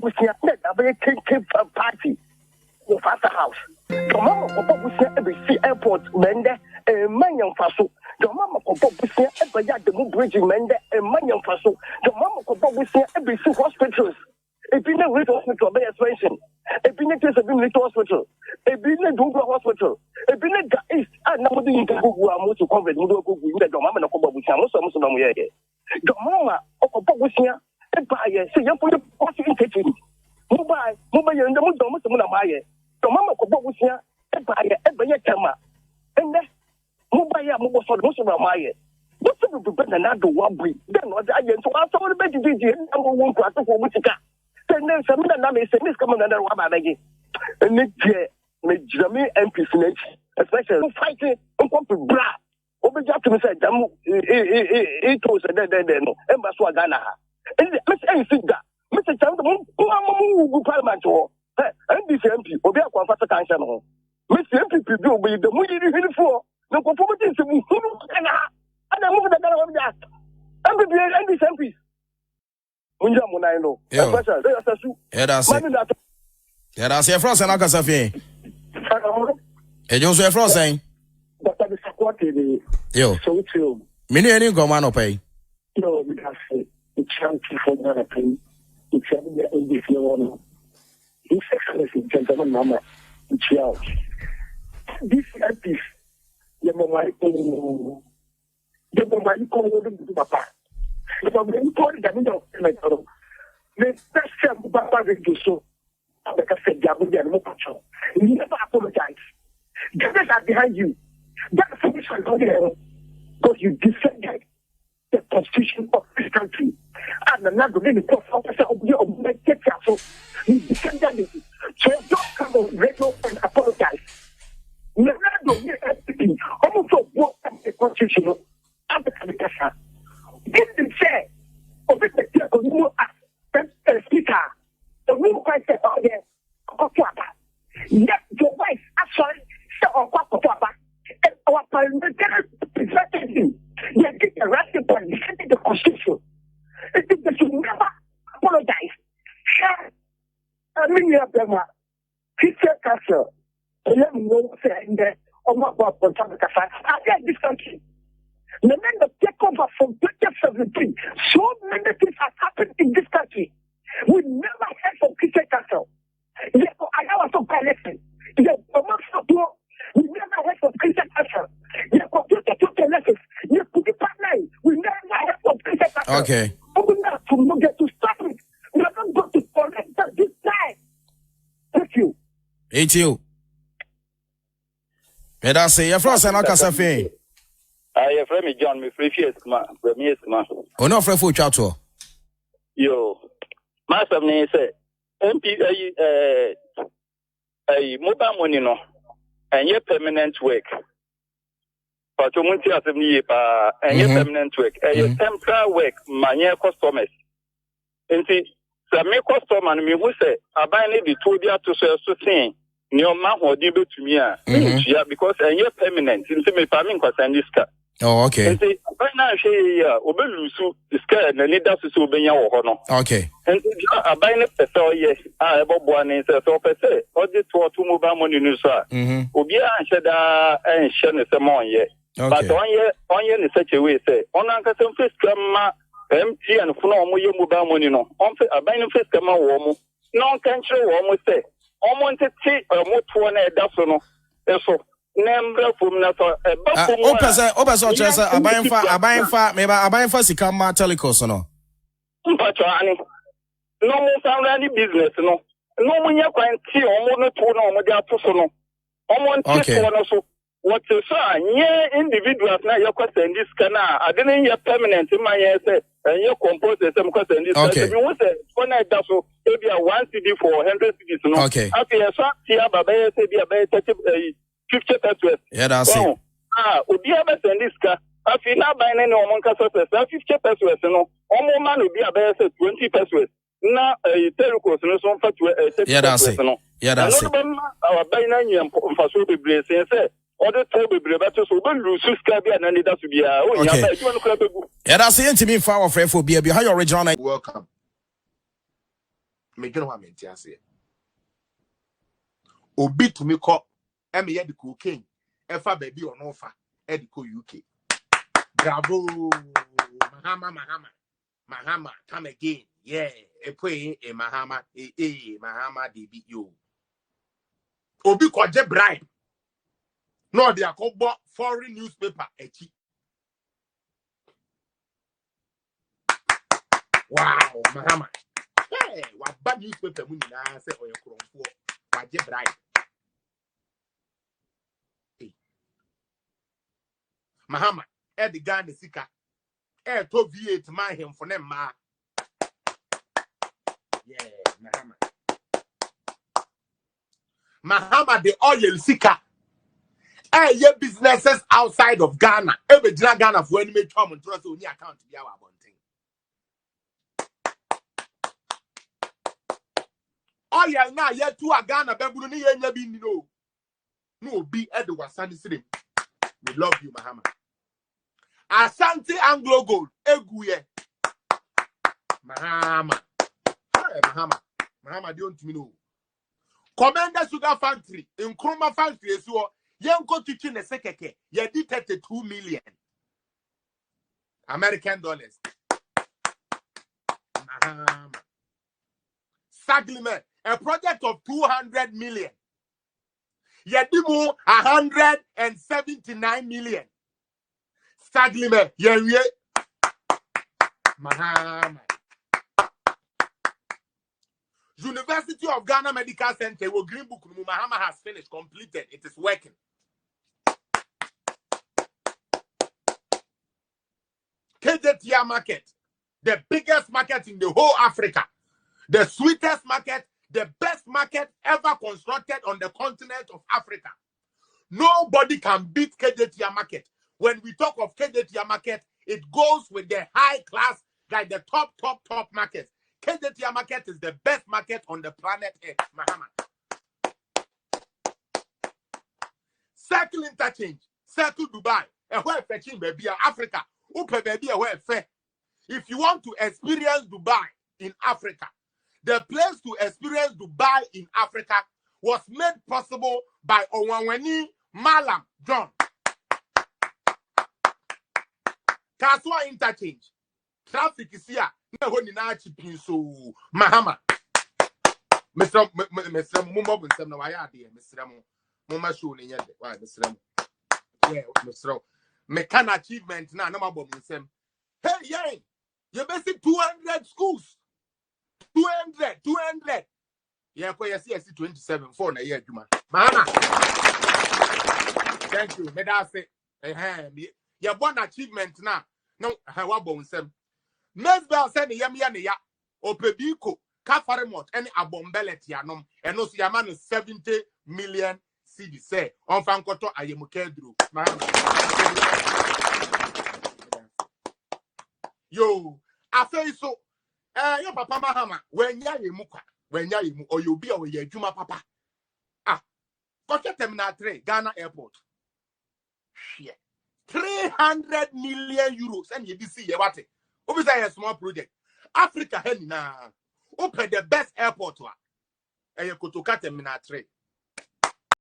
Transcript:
Busia, a very party. The Faster House. The Mama Busia, every sea airport, Mende, a Manyan Faso. The Mama Busia, every yard, the bridge, Mende, a Manyan Faso. The Mama Busia, every sea hospitals. If you know which hospital, by expansion. If you know case of little hospital, if you know Google Hospital, if you know East, and now the Google are most covered, you don't go with the Mama Busia, most of them. The Mama Busia, Empire, say, you put the kitchen. Mobile, and the Mudama. The Mama Busia, Empire, every camera. And then Mobile, most of them. What's the better than that? One week, then what I get to answer the better and one class for Wichita. Then there's some that may say this coming under one again. And it's Jamie and Pisnage, especially fighting on Pompey Bra. Over Jackson said, it was a dead end, and Baswagana. And Mr. Figure, Mr. Chandler, Parliament, and this MP, or be a confessor cancer. Mr. MP will be the movie for the conformity to me. And I move the gun of that. I'm the end this MP. That's your frost and Akasafi. And you say frost saying, but I supported yo, so too. Many any go man pay. No, because it's chunky for the pain. It's having the ADC. His Excellency, gentleman, Mama, it's out. This MPs, the moment you call the Papa. If I'm going to call the middle of the best Papa will so. Like I said, you never apologize. Judges are behind you. That's the reason because you defended the constitution of this country. And another really post officer of your so you defended it. So don't come on radio and apologize. Never do anything. Almost what the constitution of the country. Didn't say, or the speaker, the room quite said, oh, yes, yet your wife actually said, oh, and our parliamentary representative, they did the right thing by defending the constitution. They should never apologize. I mean, you have them, Christian Castle, and let me know, saying that, oh, my God, I get this country. The men that take over from 2017, so many things have happened in this country. We never heard from Christian Castle. I also collected. We never heard from Christian Castle. We never heard from Christian Castle. Okay. We not get to stop it. We are not going to correct that this time. Thank you. It's you. And I say, your frost and Akasafi. I have friend John, me free fears, ma. Oh, no, friend for Chato. Yo, Master name say, MP, mobile money no, and your permanent work. But you want to have me, and your permanent work, and your temporary work, my customers. And see, the me customer, me who say, I buy the 2 years to say, your man will give it to me, yeah, because and you're permanent. In some farming concern this car. Oh, okay. And say, right now, she Obelusu is scared and it does so be your honor. Okay. And I buy a so yes, I have one is so per se, or the 2 mobile money news, sir. Obia said, and Shannon Samon, yes. But 1 year in such a way, say, on Uncle some fish come empty and full of mobile money, no. On a buying fish come warm. No country almost say. Almost a tea or more to one dasono. So, number from Nato. Oberso Chester, a buying for Sikama Telecos, no. Patrani. No more found any business, no. No one you can see almost 2 no, Modiaposono. Almost so. What you saw, yeah, individuals now, your question this canal. I didn't hear permanent in my answer, and your composer some question this. Okay. You want to one night that's so maybe a 1 CD for 100 CDs, no? Okay. After a shot here, Baba said, be about 50 pesos. Yeah, that's it. Ubia best in this car. After now buying any one cast 50 pesos, no. Almost man will be about 20 pesos. Now, a telecos, no, some fat. Yeah, that's it. Yeah, that's it. Our buying and for so be blessed, say. Other trouble better so when you subscribe and then that to be yeah, that's the intimate file of for be behind your original. Welcome. me dwene ho amenti ase obi tumi kɔ me ye de cocaine efa baby ono fa e de kɔ UK bravo Mahama come again yeah Mahama Mahama DB yo obi kɔje bribe no they akɔbɔ foreign newspaper echi wow Mahama hey what bad newspaper mu nyina sɛ ɔyɛ kronfo kɔje bribe hey Mahama the Ghana sika to V8 my him for them ma yeah Mahama the oil sika ye businesses outside of Ghana every Ghana for any make come and trust only account to be our bunting oil na ye to a Ghana bebu ni ye nya bi no be at the wasani stream we love you Mahama Asante Anglo Gold eguye Mahama don't me know Commander Sugar Factory in Nkrumah Factory so yenko tutu ne sekeke ye di 32 million American dollars Mahama Saglime a project of 200 million ye di mu 179 million Saglime, yeah, Mahama. University of Ghana Medical Center, wo Green Book, Mahama has finished, completed. It is working. KJTR market, the biggest market in the whole Africa, the sweetest market, the best market ever constructed on the continent of Africa. Nobody can beat KJTR market. When we talk of KJTR market, it goes with the high class, like the top market. KJTR market is the best market on the planet Earth, Mahama. Circle interchange, circle Dubai, and where fetching baby Africa, upe baby where fair. If you want to experience Dubai in Africa, the place to experience Dubai in Africa was made possible by Owanweni Malam John. Kaswa interchange. Traffic is here. No one in our chipping so Mahama. Mr. Mumob and some why are there, Mr. Mumma shown in yet. Why, Mr. Yeah, Mr. Mecan achievement now, no more bomb them. Hey, yeah, you basic 200 schools. 200. Yeah, for your CSC 27 for a year, Juma. Mahama. Thank you. May I say, your one achievement now. No, how about them? Mesbel said the Yamiania, Opebiko, Kafarimot, any abombeletianum, and no Siaman 70 million CD say on Fankoto Ayamukedru. Yo, I say so. Your papa Mahama, when Yamuka, when Yamu, or you be away, Juma Papa. Ah, got terminal 3, Ghana Airport. Shit. 300 million euros and you see what it over a small project Africa henna open the best airport wa e kotoka terminal 3